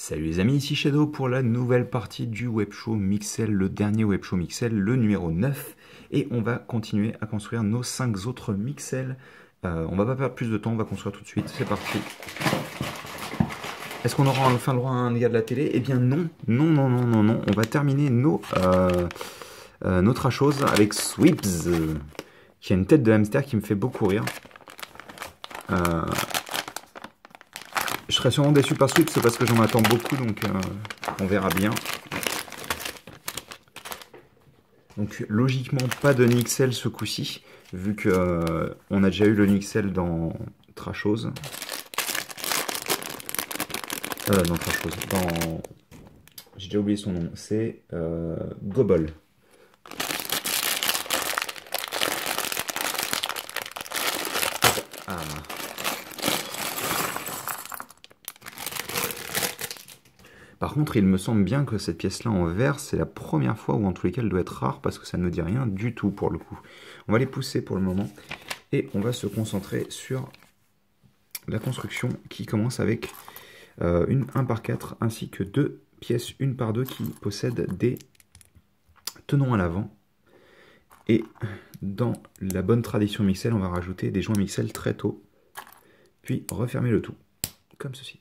Salut les amis, ici Shadow pour la nouvelle partie du Webshow Mixel, le dernier Webshow Mixel, le numéro 9. Et on va continuer à construire nos 5 autres Mixels. On va pas perdre plus de temps, on va construire tout de suite, c'est parti. Est-ce qu'on aura enfin le droit à un dégât de la télé? Eh bien non, non. On va terminer notre chose avec Sweeps, qui a une tête de hamster qui me fait beaucoup rire. Je serais sûrement déçu par Sweeps parce que j'en attends beaucoup, donc on verra bien. Donc logiquement pas de Nixel ce coup-ci, vu que on a déjà eu le Nixel dans Trashose. Dans... J'ai déjà oublié son nom, c'est Gobble. Ah. Par contre, il me semble bien que cette pièce-là en vert, c'est la première fois, ou en tous les cas, elle doit être rare, parce que ça ne me dit rien du tout pour le coup. On va les pousser pour le moment, et on va se concentrer sur la construction qui commence avec une 1 par 4, ainsi que 2 pièces 1 par 2 qui possèdent des tenons à l'avant. Et dans la bonne tradition Mixel, on va rajouter des joints Mixel très tôt, puis refermer le tout, comme ceci.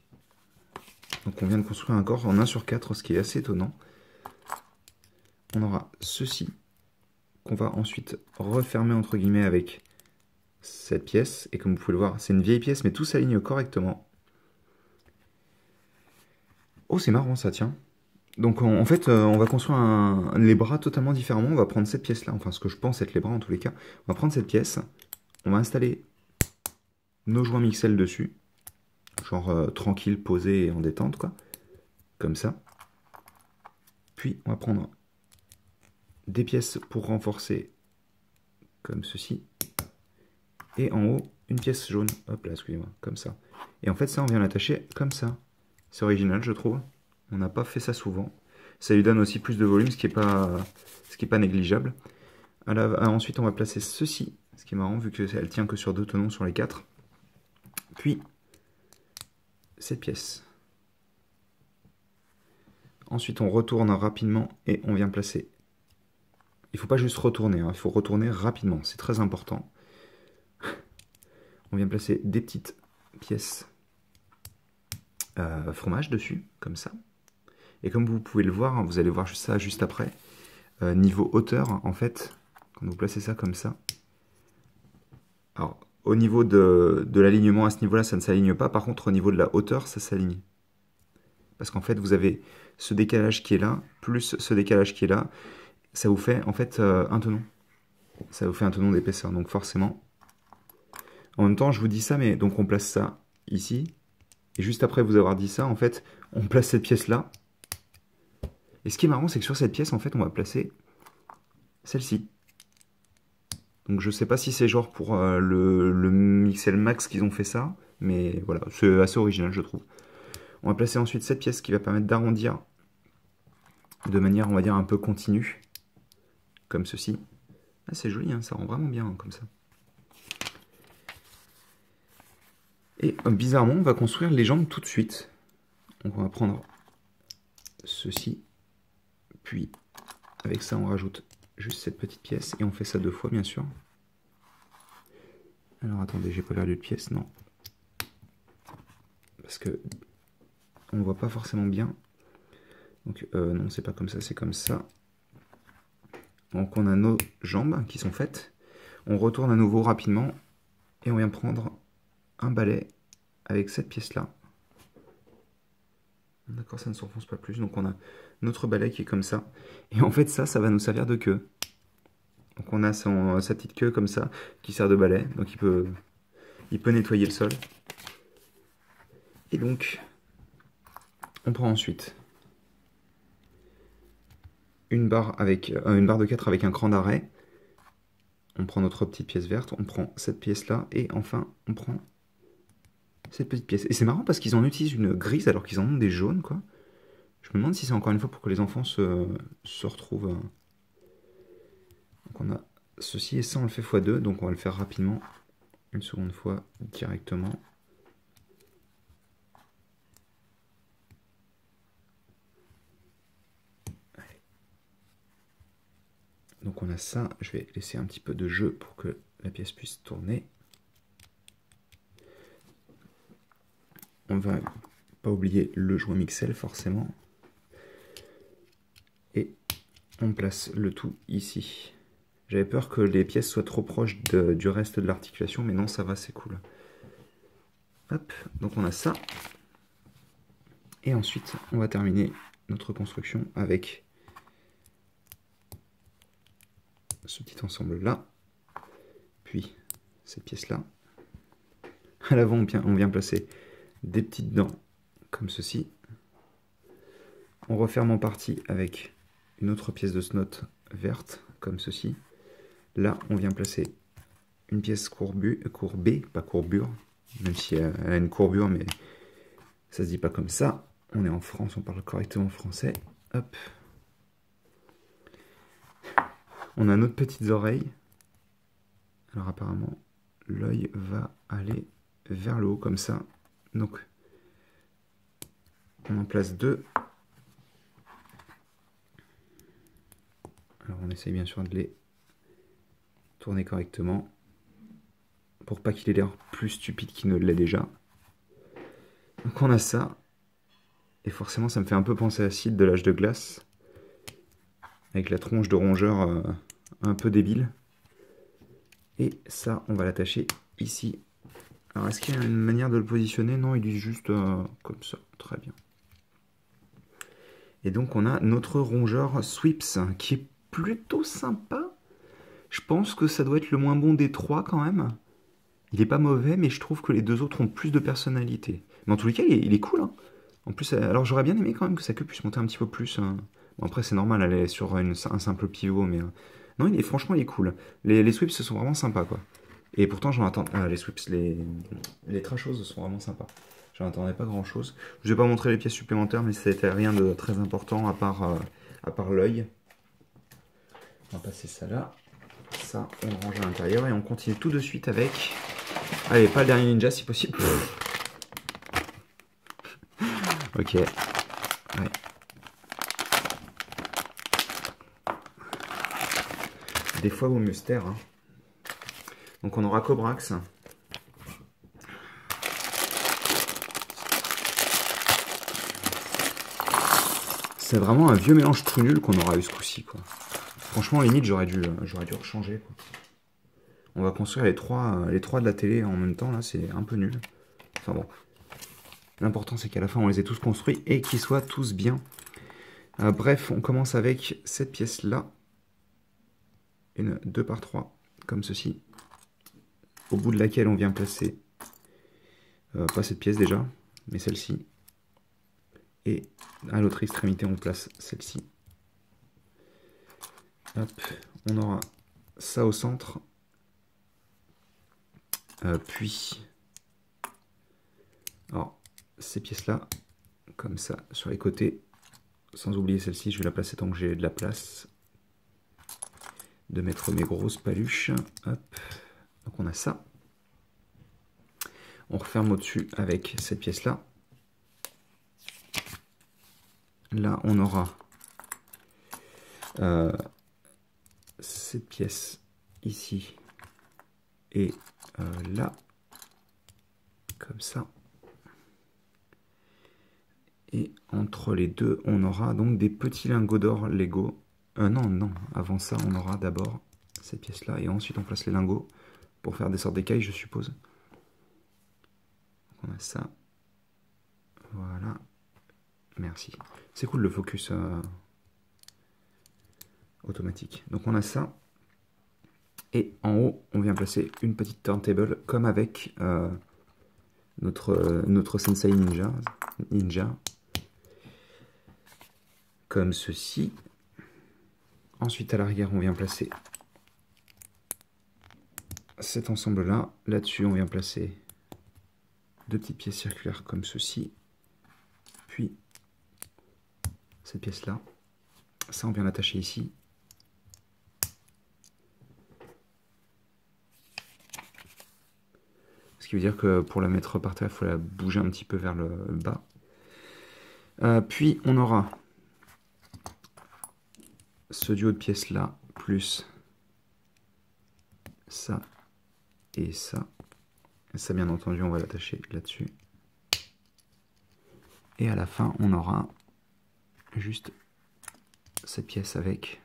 Donc on vient de construire un corps en 1 sur 4, ce qui est assez étonnant. On aura ceci, qu'on va ensuite refermer entre guillemets avec cette pièce. Et comme vous pouvez le voir, c'est une vieille pièce, mais tout s'aligne correctement. Oh, c'est marrant ça, tiens. Donc en fait, on va construire les bras totalement différemment. On va prendre cette pièce-là, enfin ce que je pense être les bras en tous les cas. On va prendre cette pièce, on va installer nos joints Mixel dessus. Genre tranquille, posé et en détente, quoi. Comme ça. Puis on va prendre des pièces pour renforcer, comme ceci. Et en haut, une pièce jaune. Hop là, excusez-moi, comme ça. Et en fait, ça, on vient l'attacher comme ça. C'est original, je trouve. On n'a pas fait ça souvent. Ça lui donne aussi plus de volume, ce qui est pas négligeable. Ensuite, on va placer ceci, ce qui est marrant, vu qu'elle tient que sur 2 tenons sur les 4. Puis, cette pièce. Ensuite, on retourne rapidement et on vient placer. Il ne faut pas juste retourner, hein, il faut retourner rapidement, c'est très important. On vient placer des petites pièces fromage dessus, comme ça. Et comme vous pouvez le voir, hein, vous allez voir ça juste après, niveau hauteur, en fait, quand vous placez ça comme ça, alors au niveau de l'alignement à ce niveau-là, ça ne s'aligne pas, par contre au niveau de la hauteur, ça s'aligne. Parce qu'en fait, vous avez ce décalage qui est là, plus ce décalage qui est là, ça vous fait en fait un tenon. Ça vous fait un tenon d'épaisseur, donc forcément. En même temps, je vous dis ça, mais donc on place ça ici, et juste après vous avoir dit ça, en fait, on place cette pièce-là. Et ce qui est marrant, c'est que sur cette pièce, en fait, on va placer celle-ci. Donc je sais pas si c'est genre pour le Mixel Max qu'ils ont fait ça, mais voilà, c'est assez original, je trouve. On va placer ensuite cette pièce qui va permettre d'arrondir de manière, on va dire, un peu continue, comme ceci. Ah, c'est joli, hein, ça rend vraiment bien, hein, comme ça. Et bizarrement, on va construire les jambes tout de suite. Donc on va prendre ceci, puis avec ça, on rajoute juste cette petite pièce, et on fait ça 2 fois, bien sûr. Alors attendez, j'ai pas perdu de pièce, non. Parce que on voit pas forcément bien. Donc non, c'est pas comme ça, c'est comme ça. Donc on a nos jambes qui sont faites. On retourne à nouveau rapidement et on vient prendre un balai avec cette pièce-là. D'accord, ça ne s'enfonce pas plus. Donc on a notre balai qui est comme ça. Et en fait ça va nous servir de queue. Donc on a sa petite queue comme ça qui sert de balai. Donc il peut nettoyer le sol. Et donc on prend ensuite une barre de 4 avec un cran d'arrêt. On prend notre petite pièce verte, on prend cette pièce-là, et enfin, on prend cette petite pièce. Et c'est marrant parce qu'ils en utilisent une grise alors qu'ils en ont des jaunes, quoi. Je me demande si c'est encore une fois pour que les enfants se retrouvent. Donc on a ceci, et ça on le fait x2, donc on va le faire rapidement. Une seconde fois, directement. Donc on a ça, je vais laisser un petit peu de jeu pour que la pièce puisse tourner. On va pas oublier le joint Mixel forcément. Et on place le tout ici. J'avais peur que les pièces soient trop proches du reste de l'articulation, mais non, ça va, c'est cool. Hop, donc on a ça. Et ensuite, on va terminer notre construction avec ce petit ensemble-là, puis cette pièce-là. À l'avant, on vient placer des petites dents comme ceci. On referme en partie avec une autre pièce de snotte verte comme ceci. Là, on vient placer une pièce courbée, pas courbure, même si elle a une courbure, mais ça se dit pas comme ça. On est en France, on parle correctement français. Hop. On a nos petites oreilles. Alors apparemment, l'œil va aller vers le haut comme ça. Donc, on en place deux. Alors on essaye bien sûr de les tourner correctement pour pas qu'il ait l'air plus stupide qu'il ne l'est déjà. Donc on a ça. Et forcément ça me fait un peu penser à Sid de l'âge de glace. Avec la tronche de rongeur un peu débile. Et ça on va l'attacher ici. Alors est-ce qu'il y a une manière de le positionner? Non, il est juste comme ça. Très bien. Et donc on a notre rongeur Sweeps qui est plutôt sympa. Je pense que ça doit être le moins bon des trois quand même. Il est pas mauvais, mais je trouve que les deux autres ont plus de personnalité. Mais en tous les cas, il est cool. Hein. En plus, alors j'aurais bien aimé quand même que sa queue puisse monter un petit peu plus. Hein. Bon, après, c'est normal, elle est sur un simple pivot, mais... non, franchement, il est cool. Les sweeps, ce sont vraiment sympas, quoi. Et pourtant, j'en attends... les sweeps, les trashos sont vraiment sympas. J'en attendais pas grand-chose. Je vais pas montrer les pièces supplémentaires, mais c'était rien de très important à part l'œil. On va passer ça là. Ça, on le range à l'intérieur et on continue tout de suite avec... Allez, pas le dernier ninja si possible. Ok. Ouais. Des fois, vaut mieux se taire. Hein. Donc, on aura Cobrax. C'est vraiment un vieux mélange tout nul qu'on aura eu ce coup-ci, quoi. Franchement, limite, j'aurais dû rechanger, quoi. On va construire les trois de la télé en même temps, là, c'est un peu nul. Enfin bon. L'important, c'est qu'à la fin, on les ait tous construits et qu'ils soient tous bien. Bref, on commence avec cette pièce-là. Une 2 par 3, comme ceci. Au bout de laquelle on vient placer, pas cette pièce déjà, mais celle-ci. Et à l'autre extrémité, on place celle-ci. Hop, on aura ça au centre. Puis, alors, ces pièces-là, comme ça, sur les côtés, sans oublier celle-ci, je vais la placer tant que j'ai de la place. De mettre mes grosses paluches. Hop, donc on a ça. On referme au-dessus avec cette pièce-là. Là, on aura cette pièce ici et là, comme ça. Et entre les deux, on aura donc des petits lingots d'or Lego. Non, avant ça, on aura d'abord cette pièce-là et ensuite on place les lingots pour faire des sortes d'écailles, je suppose. Donc on a ça. Voilà. Merci. C'est cool le focus automatique. Donc on a ça. Et en haut, on vient placer une petite turntable comme avec notre Sensei Ninja. Comme ceci. Ensuite, à l'arrière, on vient placer cet ensemble-là. Là-dessus, on vient placer deux petites pièces circulaires comme ceci. Puis, cette pièce-là. Ça, on vient l'attacher ici. Ce qui veut dire que pour la mettre par terre, il faut la bouger un petit peu vers le bas. Puis, on aura ce duo de pièces-là, plus ça et ça. Et ça, bien entendu, on va l'attacher là-dessus. Et à la fin, on aura juste cette pièce avec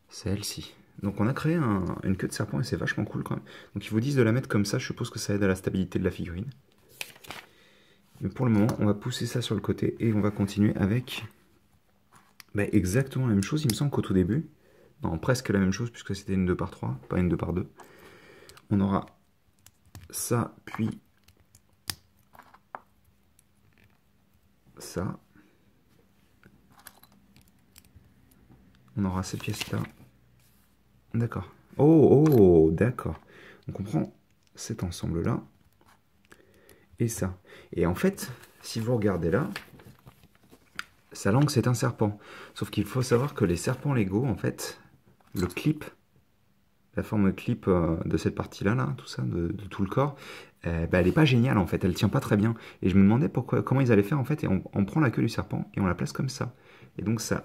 celle-ci. Donc on a créé une queue de serpent et c'est vachement cool quand même. Donc ils vous disent de la mettre comme ça, je suppose que ça aide à la stabilité de la figurine. Mais pour le moment, on va pousser ça sur le côté et on va continuer avec exactement la même chose, il me semble qu'au tout début. Non, presque la même chose puisque c'était une 2x3, pas une 2x2. On aura ça, puis ça. On aura cette pièce-là. D'accord. Oh, d'accord. On comprend cet ensemble-là. Et ça. Et en fait, si vous regardez là, sa langue, c'est un serpent. Sauf qu'il faut savoir que les serpents Lego, en fait, le clip, la forme de clip de cette partie-là, là, tout ça, de tout le corps, elle n'est pas géniale, en fait. Elle tient pas très bien. Et je me demandais comment ils allaient faire, en fait. Et on prend la queue du serpent et on la place comme ça. Et donc, ça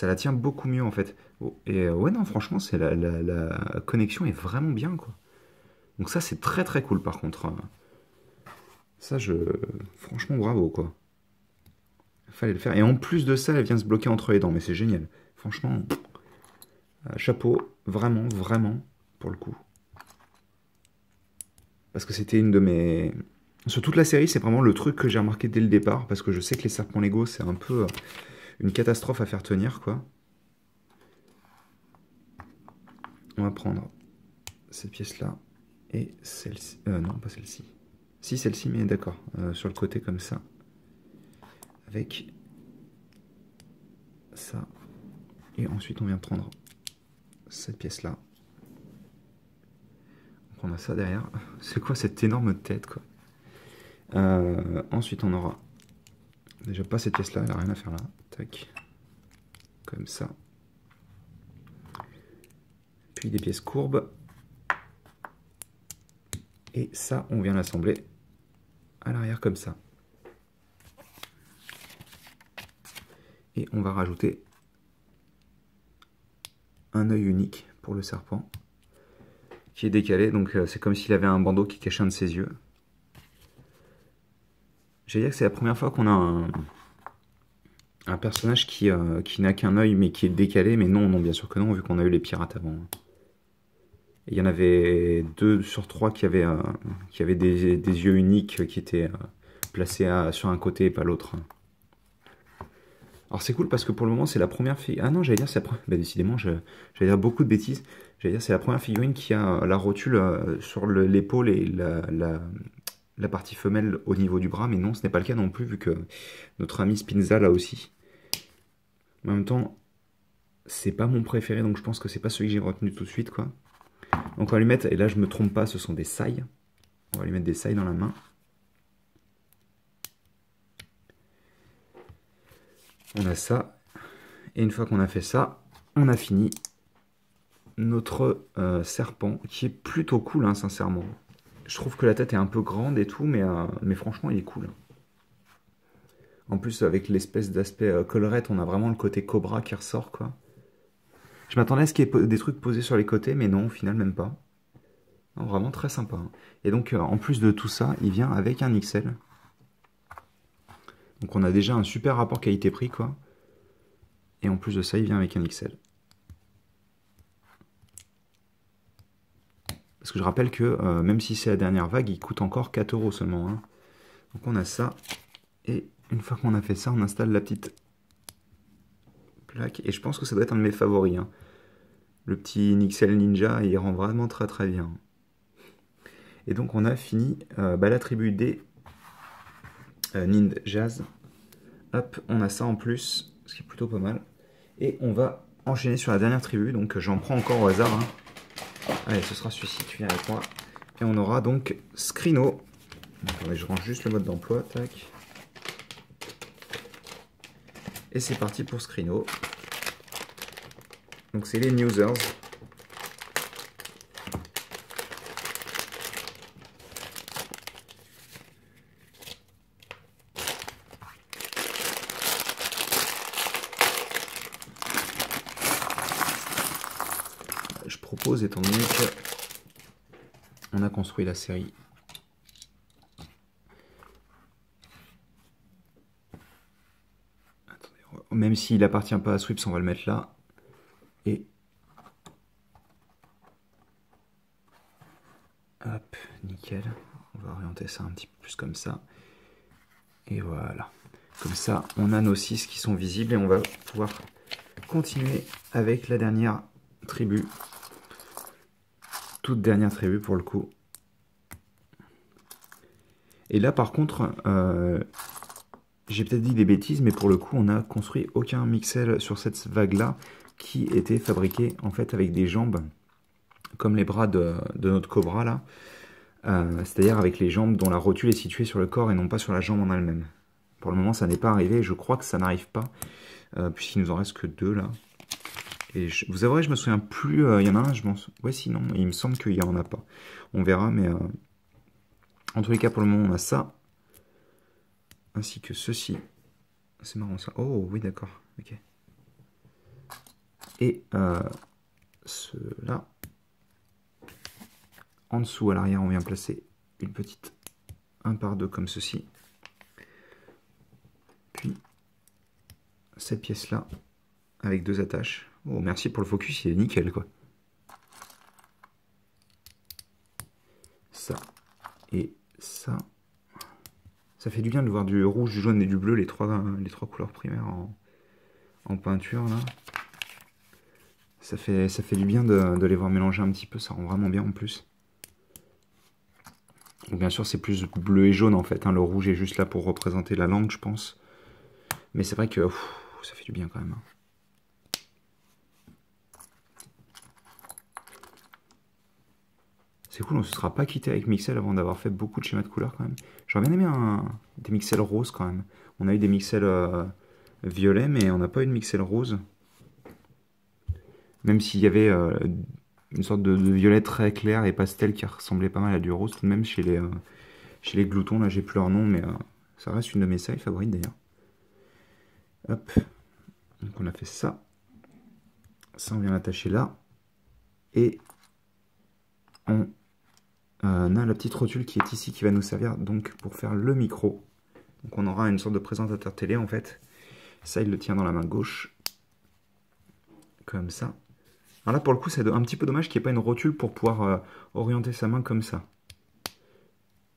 la tient beaucoup mieux, en fait. Et ouais, non, franchement, la connexion est vraiment bien, quoi. Donc ça, c'est très, très cool, par contre. Ça, franchement, bravo, quoi. Fallait le faire. Et en plus de ça, elle vient se bloquer entre les dents. Mais c'est génial. Franchement, chapeau. Vraiment, vraiment, pour le coup. Parce que c'était une de mes... Sur toute la série, c'est vraiment le truc que j'ai remarqué dès le départ. Parce que je sais que les serpents Lego, c'est un peu une catastrophe à faire tenir, quoi. On va prendre cette pièce-là. Et celle-ci. Non, pas celle-ci. Si, celle-ci, mais d'accord. Sur le côté, comme ça. Avec ça. Et ensuite, on vient prendre cette pièce-là. Donc, on a ça derrière. C'est quoi cette énorme tête, quoi. Ensuite, on aura... Déjà, pas cette pièce-là, elle n'a rien à faire là. Tac. Comme ça. Puis des pièces courbes. Et ça, on vient l'assembler à l'arrière comme ça. Et on va rajouter un œil unique pour le serpent qui est décalé. Donc c'est comme s'il avait un bandeau qui cachait un de ses yeux. J'allais dire que c'est la première fois qu'on a un personnage qui n'a qu'un œil mais qui est décalé. Mais non, bien sûr que non, vu qu'on a eu les pirates avant. Et il y en avait 2 sur 3 qui avaient des yeux uniques qui étaient placés sur un côté et pas l'autre. Alors c'est cool parce que pour le moment c'est la première figurine... Ah non, j'allais dire c'est la première... Bah, décidément, j'allais dire beaucoup de bêtises. J'allais dire c'est la première figurine qui a la rotule sur l'épaule et la partie femelle au niveau du bras. Mais non, ce n'est pas le cas non plus vu que notre ami Spinza l'a aussi. En même temps, c'est pas mon préféré, donc je pense que c'est pas celui que j'ai retenu tout de suite, quoi. Donc on va lui mettre, et là je me trompe pas, ce sont des sailles. On va lui mettre des sailles dans la main. On a ça. Et une fois qu'on a fait ça, on a fini notre serpent, qui est plutôt cool, hein, sincèrement. Je trouve que la tête est un peu grande et tout, mais franchement, il est cool. En plus, avec l'espèce d'aspect collerette, on a vraiment le côté cobra qui ressort, quoi. Je m'attendais à ce qu'il y ait des trucs posés sur les côtés, mais non, au final, même pas. Non, vraiment très sympa. Et donc, en plus de tout ça, il vient avec un XL. Donc, on a déjà un super rapport qualité-prix, quoi. Et en plus de ça, il vient avec un XL. Parce que je rappelle que, même si c'est la dernière vague, il coûte encore 4 € seulement. Hein. Donc, on a ça. Et une fois qu'on a fait ça, on installe la petite plaque. Et je pense que ça doit être un de mes favoris. Hein. Le petit NixL Ninja, il rend vraiment très très bien. Et donc on a fini la tribu des Ninjas. Hop, on a ça en plus, ce qui est plutôt pas mal. Et on va enchaîner sur la dernière tribu, donc j'en prends encore au hasard. Hein. Allez, ce sera celui-ci, tu viens avec moi. Et on aura donc Scrino. Attendez, je range juste le mode d'emploi, tac. Et c'est parti pour Scrino. Donc c'est les Newsers. pause étant donné que on a construit la série. Attendez, même s'il appartient pas à Sweeps, on va le mettre là. Et hop, nickel. On va orienter ça un petit peu plus comme ça. Et voilà. Comme ça, on a nos 6 qui sont visibles et on va pouvoir continuer avec la dernière tribu. Toute dernière tribu pour le coup. Et là par contre, j'ai peut-être dit des bêtises, mais pour le coup, on n'a construit aucun mixel sur cette vague-là qui était fabriqué en fait avec des jambes comme les bras de notre cobra là. C'est-à-dire avec les jambes dont la rotule est située sur le corps et non pas sur la jambe en elle-même. Pour le moment, ça n'est pas arrivé. Je crois que ça n'arrive pas, puisqu'il nous en reste que 2 là. Et vous avouerez, je me souviens plus. Il y en a un, je m'en souviens. Ouais, sinon, il me semble qu'il n'y en a pas. On verra, mais en tous les cas, pour le moment, on a ça. Ainsi que ceci. C'est marrant ça. Oh, oui, d'accord. Ok. Et cela. En dessous, à l'arrière, on vient placer une petite 1 par 2 comme ceci. Puis, cette pièce-là, avec 2 attaches. Oh, merci pour le focus, il est nickel, quoi. Ça et ça. Ça fait du bien de voir du rouge, du jaune et du bleu, les trois couleurs primaires en peinture, là. Ça fait du bien de les voir mélanger un petit peu, ça rend vraiment bien en plus. Donc, bien sûr, c'est plus bleu et jaune, en fait. Hein. Le rouge est juste là pour représenter la langue, je pense. Mais c'est vrai que ça fait du bien, quand même. Hein. C'est cool, on ne se sera pas quitté avec Mixel avant d'avoir fait beaucoup de schémas de couleurs quand même. J'aurais bien aimé des Mixel roses quand même. On a eu des Mixel violets, mais on n'a pas eu de Mixel rose. Même s'il y avait une sorte de violet très clair et pastel qui ressemblait pas mal à du rose, tout de même chez les gloutons, là j'ai plus leur nom, mais ça reste une de mes séries favorites d'ailleurs. Hop, donc on a fait ça. Ça on vient l'attacher là. Et on a la petite rotule qui est ici qui va nous servir donc pour faire le micro. Donc on aura une sorte de présentateur télé en fait. Ça il le tient dans la main gauche. Comme ça. Alors là pour le coup c'est un petit peu dommage qu'il n'y ait pas une rotule pour pouvoir orienter sa main comme ça.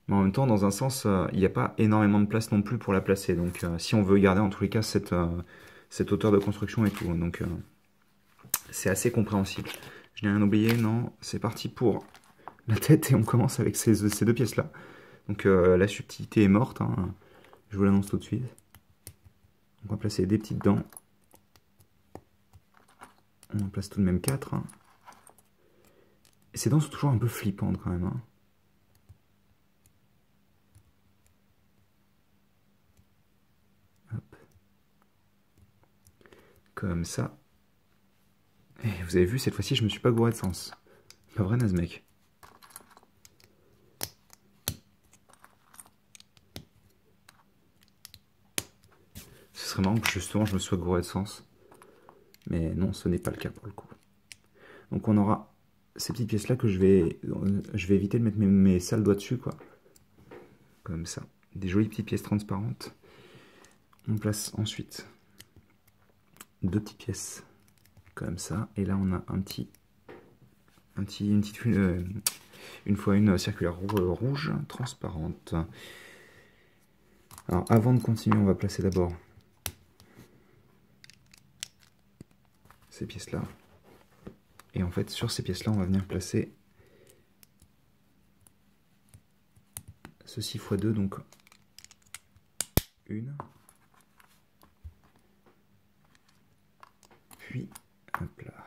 Mais en même temps dans un sens il n'y a pas énormément de place non plus pour la placer. Donc si on veut garder en tous les cas cette hauteur de construction et tout. Donc c'est assez compréhensible. Je n'ai rien oublié, non. C'est parti pour la tête et on commence avec ces 2 pièces là. Donc la subtilité est morte, hein. Je vous l'annonce tout de suite. On va placer des petites dents. On en place tout de même 4. Hein. Et ces dents sont toujours un peu flippantes quand même. Hein. Hop. Comme ça. Et vous avez vu, cette fois-ci, je me suis pas gouré de sens. Pas vrai, Nazmec. Ce serait marrant que justement je me sois gouré de sens. Mais non, ce n'est pas le cas pour le coup. Donc on aura ces petites pièces là que je vais éviter de mettre mes sales doigts dessus, quoi. Comme ça. Des jolies petites pièces transparentes. On place ensuite 2 petites pièces comme ça. Et là on a une fois une circulaire rouge transparente. Alors avant de continuer, on va placer d'abord ces pièces là. Et en fait sur ces pièces là on va venir placer ceci x 2, donc une, puis hop là,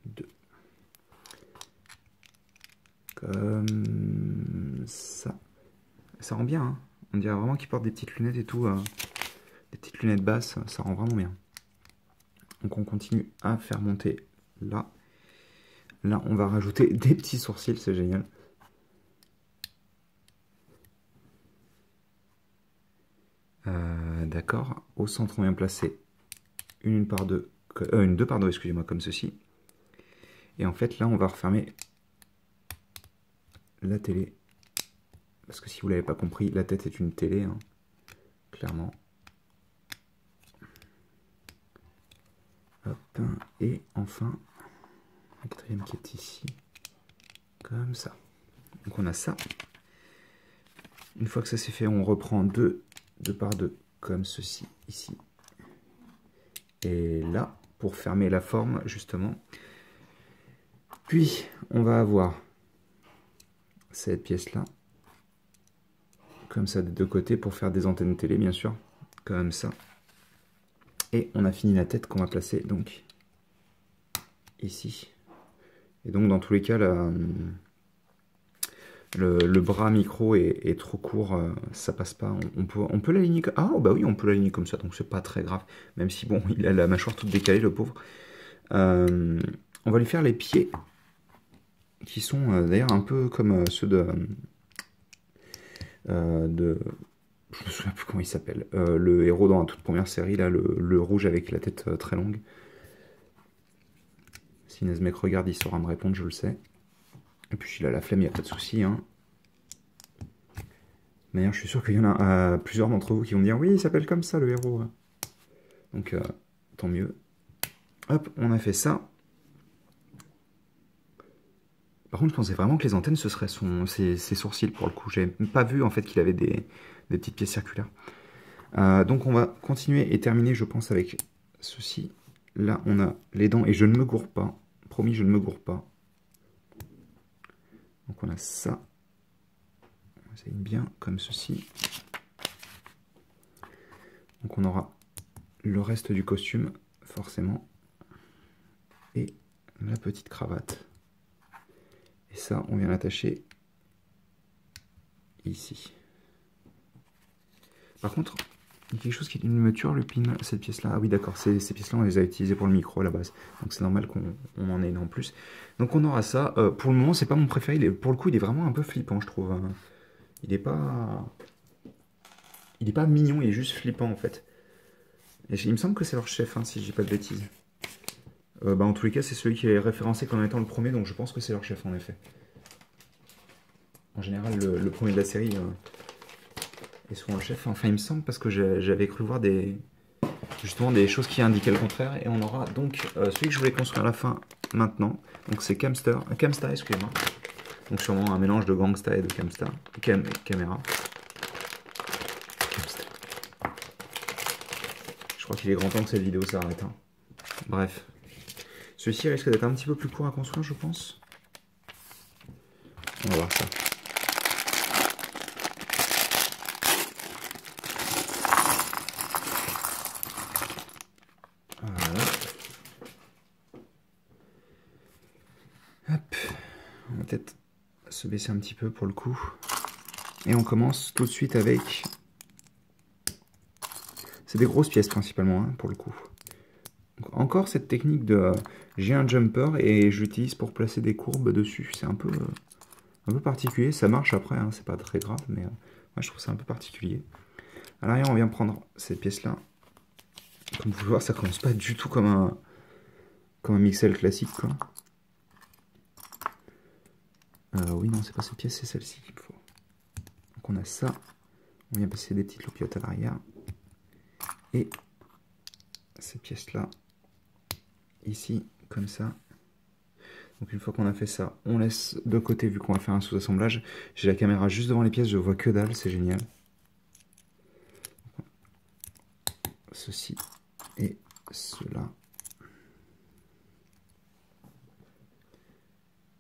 2, comme ça. Ça rend bien, hein. On dirait vraiment qu'il porte des petites lunettes et tout, des petites lunettes basses, ça rend vraiment bien. Donc on continue à faire monter là. Là on va rajouter des petits sourcils, c'est génial. D'accord, au centre on vient placer une 2 par 2, excusez-moi, comme ceci. Et en fait, là, on va refermer la télé. Parce que si vous ne l'avez pas compris, la tête est une télé, hein, clairement. Hop. Et enfin, la quatrième qui est ici. Comme ça. Donc on a ça. Une fois que ça c'est fait, on reprend deux par deux, comme ceci, ici. Et là, pour fermer la forme, justement. Puis, on va avoir cette pièce-là. Comme ça, des deux côtés, pour faire des antennes télé, bien sûr. Comme ça. Et on a fini la tête qu'on va placer, donc, ici. Et donc, dans tous les cas, le bras micro est trop court, ça passe pas. On peut l'aligner comme... Ah, bah oui, on peut l'aligner comme ça, donc c'est pas très grave. Même si, bon, il a la mâchoire toute décalée, le pauvre. On va lui faire les pieds, qui sont d'ailleurs un peu comme ceux de... Je me souviens plus comment il s'appelle. Le héros dans la toute première série, là, le rouge avec la tête très longue. Si Nesmec regarde, il saura me répondre, je le sais. Et puis s'il a la flemme, il n'y a pas de souci. Hein. D'ailleurs, je suis sûr qu'il y en a plusieurs d'entre vous qui vont dire oui, il s'appelle comme ça le héros. Donc, tant mieux. Hop, on a fait ça. Par contre, je pensais vraiment que les antennes, ce serait ses sourcils pour le coup. J'avais pas vu en fait qu'il avait des petites pièces circulaires. Donc, on va continuer et terminer, je pense, avec ceci. Là, on a les dents et je ne me gourre pas. Promis, je ne me gourre pas. Donc, on a ça. On essaye bien comme ceci. Donc, on aura le reste du costume, forcément. Et la petite cravate. Et ça, on vient l'attacher ici. Par contre, il y a quelque chose qui me turlupine, cette pièce-là. Ah oui, d'accord, ces pièces-là, on les a utilisées pour le micro à la base. Donc c'est normal qu'on en ait une en plus. Donc on aura ça. Pour le moment, c'est pas mon préféré. Pour le coup, il est vraiment un peu flippant, je trouve. Il est pas mignon, il est juste flippant, en fait. Et il me semble que c'est leur chef, hein, si je dis pas de bêtises. En tous les cas, c'est celui qui est référencé comme étant le premier, donc je pense que c'est leur chef, en effet. En général, le premier de la série est souvent le chef. Enfin, il me semble, parce que j'avais cru voir justement des choses qui indiquaient le contraire. Et on aura donc celui que je voulais construire à la fin, maintenant. Donc c'est Camstar, excusez-moi. Donc sûrement un mélange de Gangsta et de Camstar. Caméra. Camstar. Je crois qu'il est grand temps que cette vidéo s'arrête. Hein. Bref. Celui-ci risque d'être un petit peu plus court à construire, je pense. On va voir ça. Voilà. Hop. On va peut-être se baisser un petit peu pour le coup. Et on commence tout de suite avec... C'est des grosses pièces principalement, hein, pour le coup. Donc, encore cette technique de... j'ai un jumper et j'utilise pour placer des courbes dessus. C'est un peu particulier. Ça marche après, hein, c'est pas très grave, mais moi je trouve ça un peu particulier. À l'arrière, on vient prendre cette pièce-là. Comme vous pouvez voir, ça commence pas du tout comme un Mixel classique, quoi. Oui, non, c'est pas cette pièce, c'est celle-ci qu'il me faut. Donc on a ça. On vient passer des petites loupiottes à l'arrière. Et ces pièces-là, ici, comme ça. Donc une fois qu'on a fait ça, on laisse de côté vu qu'on va faire un sous-assemblage. J'ai la caméra juste devant les pièces, je vois que dalle, c'est génial. Ceci et cela.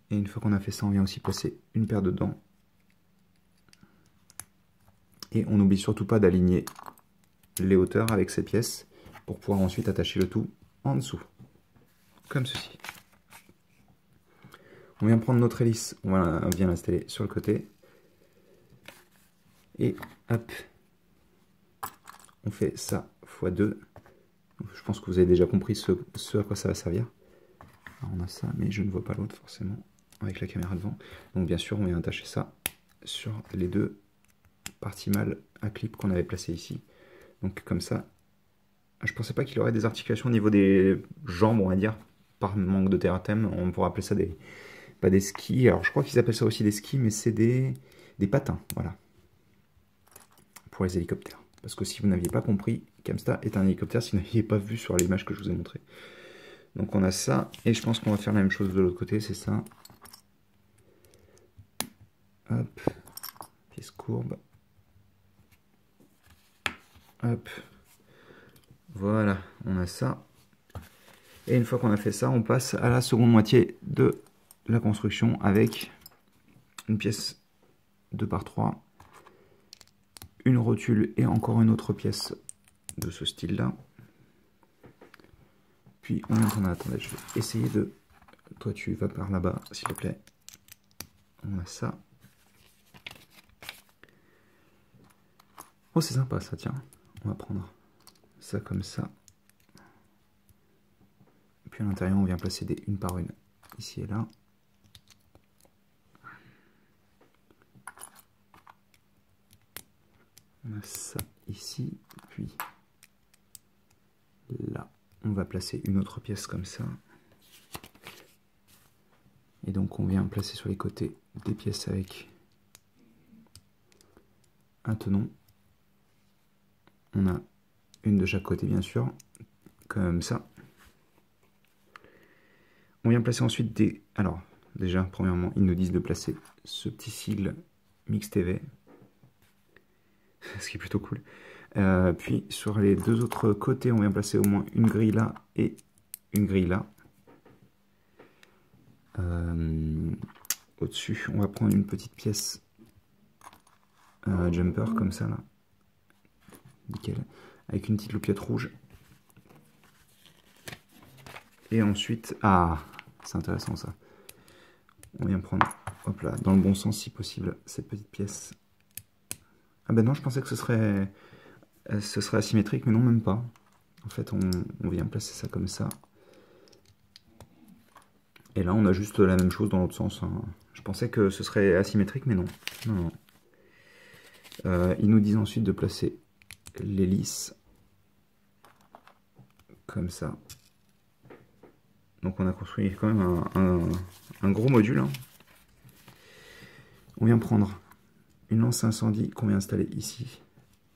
Et une fois qu'on a fait ça, on vient aussi placer une paire de dents. Et on n'oublie surtout pas d'aligner les hauteurs avec ces pièces pour pouvoir ensuite attacher le tout en dessous. Comme ceci. On vient prendre notre hélice, on vient l'installer sur le côté. Et hop, on fait ça x2. Je pense que vous avez déjà compris ce à quoi ça va servir. Alors on a ça, mais je ne vois pas l'autre forcément, avec la caméra devant. Donc bien sûr, on vient attacher ça sur les deux parties mâles à clip qu'on avait placées ici. Donc comme ça, je pensais pas qu'il aurait des articulations au niveau des jambes, on va dire. par manque de thème, on pourrait appeler ça des... Pas des skis, alors je crois qu'ils appellent ça aussi des skis, mais c'est des patins, voilà. Pour les hélicoptères. Parce que si vous n'aviez pas compris, Camsta est un hélicoptère si vous n'aviez pas vu sur l'image que je vous ai montrée. Donc on a ça, et je pense qu'on va faire la même chose de l'autre côté, c'est ça. Hop, pièce courbe. Hop, voilà, on a ça. Et une fois qu'on a fait ça, on passe à la seconde moitié de la construction avec une pièce 2×3, une rotule et encore une autre pièce de ce style-là. Puis on vient attendez, je vais essayer de... Toi tu vas par là-bas, s'il te plaît. On a ça. Oh c'est sympa ça, tiens. On va prendre ça comme ça. Puis à l'intérieur, on vient placer des une par une, ici et là. On a ça ici, puis là, on va placer une autre pièce comme ça. Et donc on vient placer sur les côtés des pièces avec un tenon. On a une de chaque côté bien sûr, comme ça. On vient placer ensuite des... Alors, déjà, premièrement, ils nous disent de placer ce petit sigle Mix TV. Ce qui est plutôt cool. Puis, sur les deux autres côtés, on vient placer au moins une grille là et une grille là. Au-dessus, on va prendre une petite pièce jumper, comme ça, là. Nickel. Avec une petite loupiote rouge. Et ensuite... Ah, c'est intéressant ça. On vient prendre, hop là, dans le bon sens si possible, cette petite pièce. Ah ben non, je pensais que ce serait asymétrique, mais non, même pas. En fait, on vient placer ça comme ça. Et là, on a juste la même chose dans l'autre sens. Hein. Je pensais que ce serait asymétrique, mais non. Non, non. Ils nous disent ensuite de placer l'hélice comme ça. Donc on a construit quand même un gros module. Hein. On vient prendre une lance à incendie qu'on vient installer ici.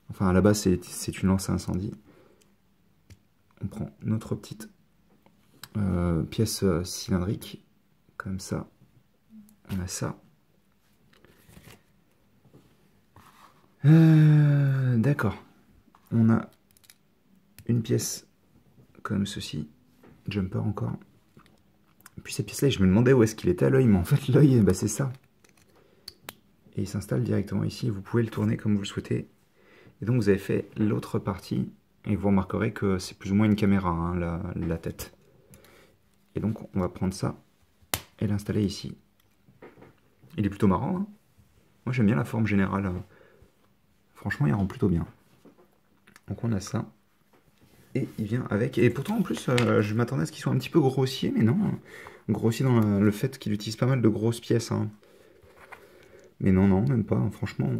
Enfin à la base c'est une lance à incendie. On prend notre petite pièce cylindrique. Comme ça. On a ça. D'accord. On a une pièce comme ceci. Jumper encore. Et puis cette pièce-là, je me demandais où est-ce qu'il était à l'œil, mais en fait l'œil, bah, c'est ça. Et il s'installe directement ici, vous pouvez le tourner comme vous le souhaitez. Et donc vous avez fait l'autre partie, et vous remarquerez que c'est plus ou moins une caméra, hein, la tête. Et donc on va prendre ça, et l'installer ici. Il est plutôt marrant, hein. Moi j'aime bien la forme générale. Franchement il rend plutôt bien. Donc on a ça. Et il vient avec. Et pourtant, en plus, je m'attendais à ce qu'il soit un petit peu grossier, mais non. Grossier dans le fait qu'il utilise pas mal de grosses pièces. Hein. Mais non, non, même pas. Franchement.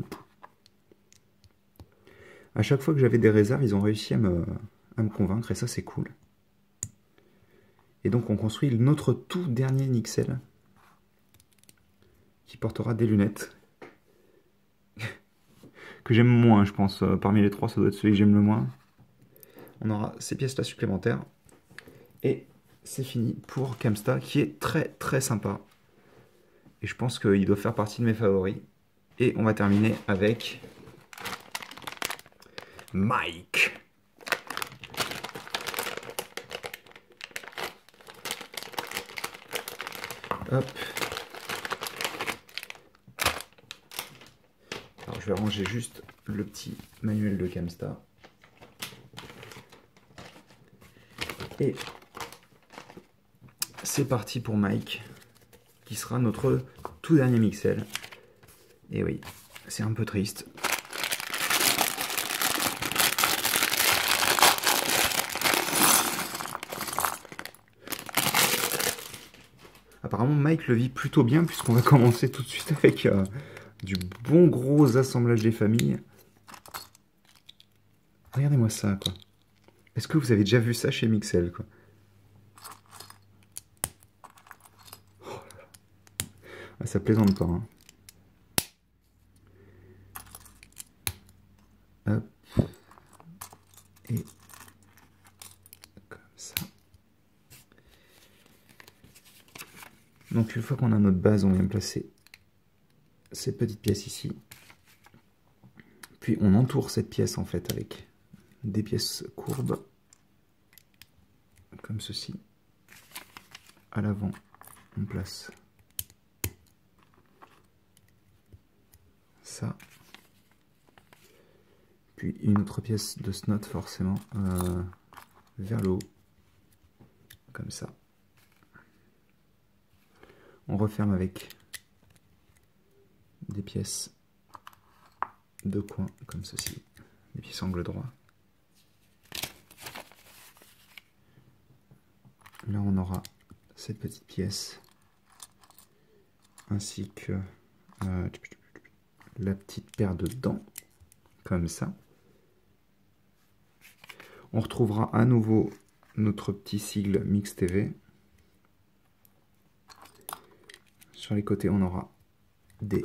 À chaque fois que j'avais des réserves, ils ont réussi à me convaincre. Et ça, c'est cool. Et donc, on construit notre tout dernier Nixel. Qui portera des lunettes. Que j'aime moins, je pense. Parmi les trois, ça doit être celui que j'aime le moins. On aura ces pièces-là supplémentaires. Et c'est fini pour Camsta, qui est très très sympa. Et je pense qu'il doit faire partie de mes favoris. Et on va terminer avec Mike. Hop. Alors je vais ranger juste le petit manuel de Camsta. Et c'est parti pour Mike, qui sera notre tout dernier Mixel. Et oui, c'est un peu triste. Apparemment Mike le vit plutôt bien, puisqu'on va commencer tout de suite avec du bon gros assemblage des familles. Regardez-moi ça, quoi. Est-ce que vous avez déjà vu ça chez Mixel, quoi? ça plaisante pas. Hein. Hop. Et comme ça. Donc une fois qu'on a notre base, on vient placer cette petite pièce ici. Puis on entoure cette pièce en fait avec des pièces courbes. Comme ceci. À l'avant, on place ça. Puis une autre pièce de snot forcément vers le haut. Comme ça. On referme avec des pièces de coin comme ceci. Des pièces angle droit. Là on aura cette petite pièce ainsi que la petite paire de dents comme ça. On retrouvera à nouveau notre petit sigle Mix TV. Sur les côtés on aura des,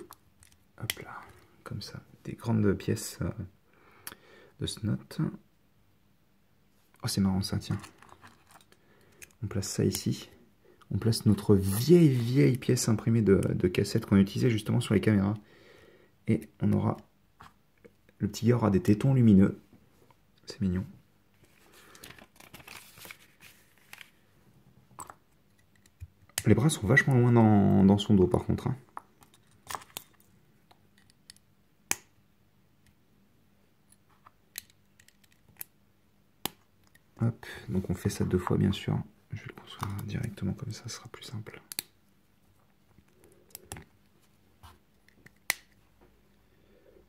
hop là, comme ça, des grandes pièces de snot. Oh c'est marrant ça, tiens. On place ça ici. On place notre vieille pièce imprimée de cassette qu'on utilisait justement sur les caméras. Et on aura... Le petit gars aura des tétons lumineux. C'est mignon. Les bras sont vachement loin dans son dos par contre. Hein. Hop, donc on fait ça 2 fois bien sûr. Je vais le construire directement comme ça sera plus simple.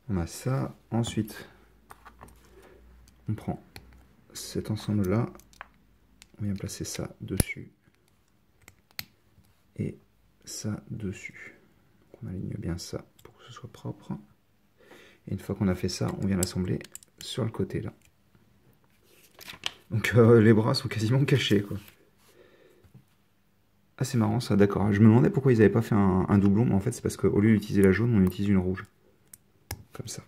On a ça. Ensuite, on prend cet ensemble-là. On vient placer ça dessus. Et ça dessus. Donc on aligne bien ça pour que ce soit propre. Et une fois qu'on a fait ça, on vient l'assembler sur le côté là. Donc les bras sont quasiment cachés quoi. Ah c'est marrant ça, d'accord. Je me demandais pourquoi ils n'avaient pas fait un doublon, mais en fait c'est parce qu'au lieu d'utiliser la jaune, on utilise une rouge. Comme ça.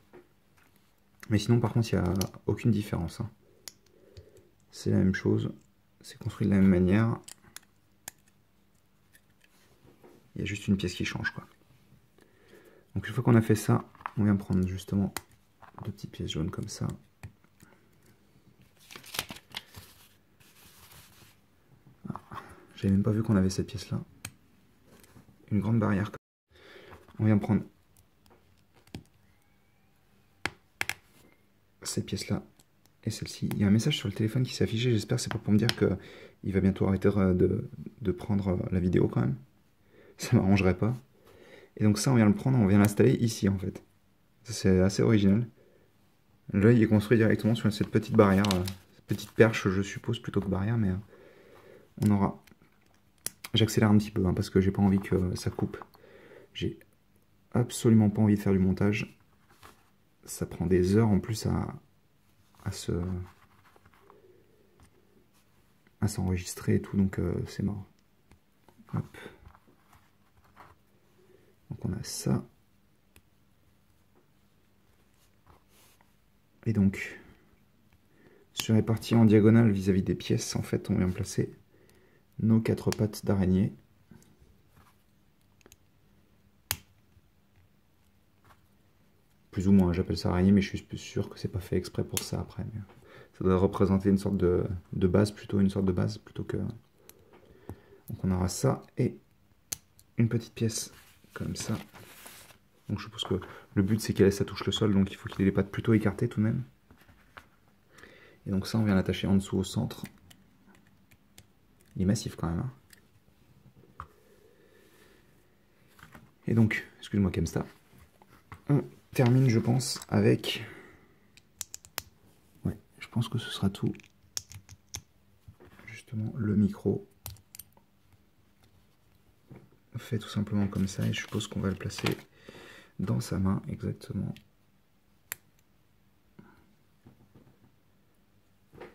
Mais sinon par contre il n'y a aucune différence. Hein. C'est la même chose, c'est construit de la même manière. Il y a juste une pièce qui change quoi. Donc une fois qu'on a fait ça, on vient prendre justement 2 petites pièces jaunes comme ça. J'avais même pas vu qu'on avait cette pièce là. Une grande barrière. On vient prendre cette pièce là et celle-ci. Il y a un message sur le téléphone qui s'est affiché, j'espère que c'est pas pour me dire qu'il va bientôt arrêter de prendre la vidéo quand même. Ça m'arrangerait pas. Et donc ça on vient le prendre, on vient l'installer ici en fait. C'est assez original. Là il est construit directement sur cette petite barrière, cette petite perche je suppose plutôt que barrière, mais on aura... J'accélère un petit peu hein, parce que j'ai pas envie que ça coupe. J'ai absolument pas envie de faire du montage. Ça prend des heures en plus à s'enregistrer et tout, donc c'est mort. Hop. Donc on a ça. Et donc, sur les parties en diagonale vis-à-vis des pièces, en fait, on vient placer nos 4 pattes d'araignée. Plus ou moins, j'appelle ça araignée, mais je suis plus sûr que c'est pas fait exprès pour ça après. Mais ça doit représenter une sorte de base, plutôt que... Donc on aura ça et une petite pièce comme ça. Donc je suppose que le but c'est qu'elle touche le sol, donc il faut qu'il ait les pattes plutôt écartées tout de même. Et donc ça on vient l'attacher en dessous au centre. Il est massif quand même. Hein. Et donc, excuse-moi Kemsta, on termine je pense avec... Ouais, je pense que ce sera tout. Justement le micro. On fait tout simplement comme ça et je suppose qu'on va le placer dans sa main exactement.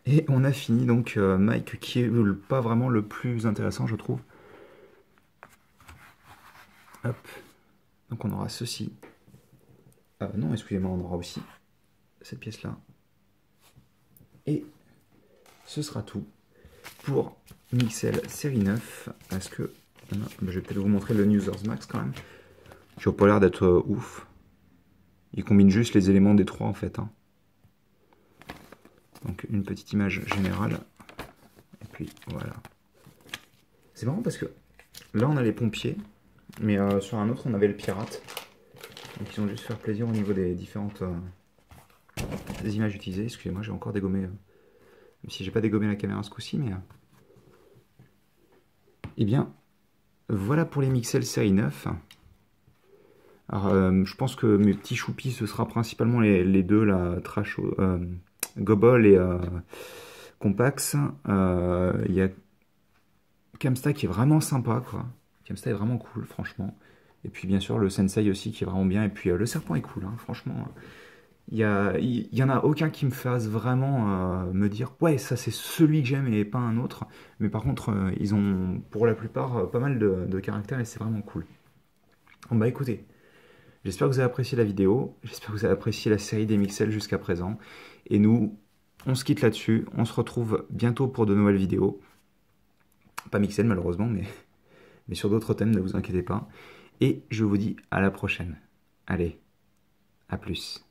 Et on a fini donc Mike qui est pas vraiment le plus intéressant je trouve. Hop. Donc on aura ceci. Non, excusez-moi, on aura aussi cette pièce-là. Et ce sera tout pour Mixel série 9. Est-ce que... Je vais peut-être vous montrer le Users Max quand même. Qui n'a pas l'air d'être ouf. Il combine juste les éléments des trois en fait. Hein. Donc une petite image générale. Et puis voilà. C'est marrant parce que là on a les pompiers. Mais sur un autre on avait le pirate. Donc ils ont juste faire plaisir au niveau des différentes des images utilisées. Excusez-moi, j'ai encore dégommé. Même si j'ai pas dégommé la caméra ce coup-ci, mais... Eh bien, voilà pour les Mixel série 9. Alors, je pense que mes petits choupis, ce sera principalement les deux, là, Trash, Gobble et Compax. Il y a Camsta qui est vraiment sympa, quoi. Camsta est vraiment cool, franchement. Et puis, bien sûr, le Sensei aussi qui est vraiment bien. Et puis, le Serpent est cool, hein, franchement. Il y en a aucun qui me fasse vraiment me dire ouais, ça c'est celui que j'aime et pas un autre. Mais par contre, ils ont pour la plupart pas mal de caractères et c'est vraiment cool. Bon bah écoutez, j'espère que vous avez apprécié la vidéo. J'espère que vous avez apprécié la série des Mixel jusqu'à présent. Et nous, on se quitte là-dessus. On se retrouve bientôt pour de nouvelles vidéos. Pas Mixel malheureusement, mais sur d'autres thèmes, ne vous inquiétez pas. Et je vous dis à la prochaine. Allez, à plus.